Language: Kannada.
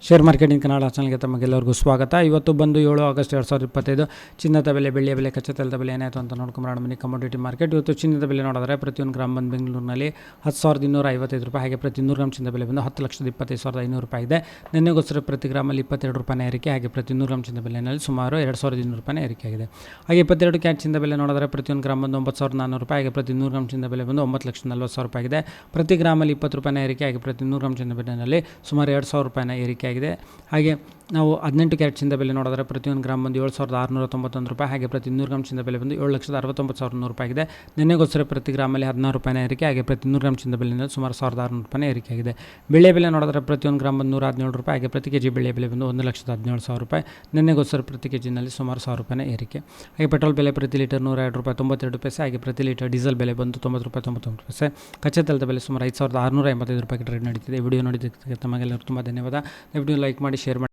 ಶೇರ್ ಮಾರ್ಕೆಟಿಂಗ್ ಕನ್ನಡ ಚಾನಲ್ಗೆ ತಮಗೆಲ್ಲರಿಗೂ ಸ್ವಾಗತ. ಇವತ್ತು ಬಂದು 7 ಆಗಸ್ಟ್ 2025 ಚಿನ್ನದ ಬೆಲೆ, ಬೆಳ್ಳಿಯ ಬೆಲೆ, ಕಚ್ಚಾ ತೈಲದ ಬೆಲೆ ಏನಾಯಿತು ಅಂತ ನೋಡ್ಕೊಂಬರೋಣ ಬನ್ನಿ. ಕಮೋಡಿಟಿ ಮಾರ್ಕೆಟ್ ಇವತ್ತು ಚಿನ್ನದ ಬೆಲೆ ನೋಡಿದ್ರೆ ಪ್ರತಿಯೊಂದು ಗ್ರಾಮ್ ಬಂದು ಬೆಂಗಳೂರಿನಲ್ಲಿ 10,255 ರೂಪಾಯಿ, ಹಾಗೆ ಪ್ರತಿ 100 ಗ್ರಾಮ್ ಚಿನ್ನದ ಬೆಲೆ ಬಂದು 10,25,500 ರೂಪಾಯಿ ಇದೆ. ನಿನ್ನೆಗೋಸ್ಕರ ಪ್ರತಿ ಗ್ರಾಮಲ್ಲಿ 22 ರೂಪಾಯಿ ಏರಿಕೆ, ಹಾಗೆ ಪ್ರತಿ 100 ಗ್ರಾಮ್ ಚಿನ್ನದ ಬೆಲೆಯಲ್ಲಿ ಸುಮಾರು 2,200 ರೂಪಾಯಿ ಏರಿಕೆ ಆಗಿದೆ. ಹಾಗೆ 22 ಕ್ಯಾರೆಟ್ ಚಿನ್ನದ ಬೆಲೆ ನೋಡಿದ್ರೆ ಪ್ರತಿಯೊಂದು ಗ್ರಾಮ್ ಬಂದು 9,400 ರೂಪಾಯಿ, ಹಾಗೆ ಪ್ರತಿ 100 ಗ್ರಾಮ್ ಚಿನ್ನದ ಬೆಲೆ ಬಂದು 9,40,000 ರೂಪಾಯಿ ಆಗಿದೆ. ಪ್ರತಿ ಗ್ರಾಮಲ್ಲಿ 20 ರೂಪಾಯಿ ಏರಿಕೆ, ಹಾಗೆ ಪ್ರತಿ 100 ಗ್ರಾಮ್ ಚಿನ್ನದ ಬೆಲೆಯಲ್ಲಿ ಸುಮಾರು 2,000 ರೂಪಾಯಿ ಏರಿಕೆ ಆಗಿದೆ. ಹಾಗೆ ನಾವು 18 ಕ್ಯಾರೆಟ್ ಚಿನ್ನದ ಬೆಲೆ ನೋಡಿದ್ರೆ ಪ್ರತಿಯೊಂದು ಗ್ರಾಮ್ ಬಂದು 7,691 ರೂಪಾಯಿ, ಹಾಗೆ ಪ್ರತಿ 200 ಗ್ರಾಮ್ ಚಿನ್ನದ ಬೆಲೆ ಬಂದು 7,69,100 ರೂಪಾಯಿ ಆಗಿದೆ. ನಿನ್ನೆಗೋಸ್ಕರ ಪ್ರತಿ ಗ್ರಾಮಲ್ಲಿ 16 ರೂಪಾಯಿ ಏರಿಕೆ, ಹಾಗೆ ಪ್ರತಿ 100 ಗ್ರಾಮ್ ಚಿನ್ನದ ಬೆಲೆಯಿಂದ ಸುಮಾರು 1,600 ರೂಪಾಯಿ ಏರಿಕೆ ಆಗಿದೆ. ಬೆಳೆ ಬೆಲೆ ನೋಡಿದ್ರೆ ಪ್ರತಿಯೊಂದು ಗ್ರಾಮ್ ಬಂದು 117 ರೂಪಾಯಿ, ಹಾಗೆ ಪ್ರತಿ ಕೆಜಿ ಬೆಳೆ ಬೆಲೆ ಬಂದು 1,17,000 ರೂಪಾಯಿ. ನಿನ್ನೆಗೋಸ್ಕರ ಪ್ರತಿ ಕೆಜಿನಲ್ಲಿ ಸುಮಾರು 1,000 ರೂಪಾಯಿ ಏರಿಕೆ. ಹಾಗೆ ಪೆಟ್ರೋಲ್ ಬೆಲೆ ಪ್ರತಿ ಲೀಟರ್ 102 ರೂಪಾಯಿ 92 ಪೈಸೆ, ಹಾಗೆ ಪ್ರತಿ ಲೀಟರ್ ಡೀಸೆಲ್ ಬೆಲೆ ಬಂದು 90 ರೂಪಾಯಿ 99 ಪೈಸೆ. ಕಚ್ಚಾ ತೈಲದ ಬೆಲೆ ಸುಮಾರು 5,685 ರೂಪಾಯಿಗೆ ಟ್ರೇಡ್ ನಡೀತಿದೆ. ವಿಡಿಯೋ ನೋಡಿದ್ದಕ್ಕೆ ತಮಗೆಲ್ಲರೂ ತುಂಬ ಧನ್ಯವಾದ. ವಿಡಿಯೋ ಲೈಕ್ ಮಾಡಿ, ಶೇರ್ ಮಾಡಿ.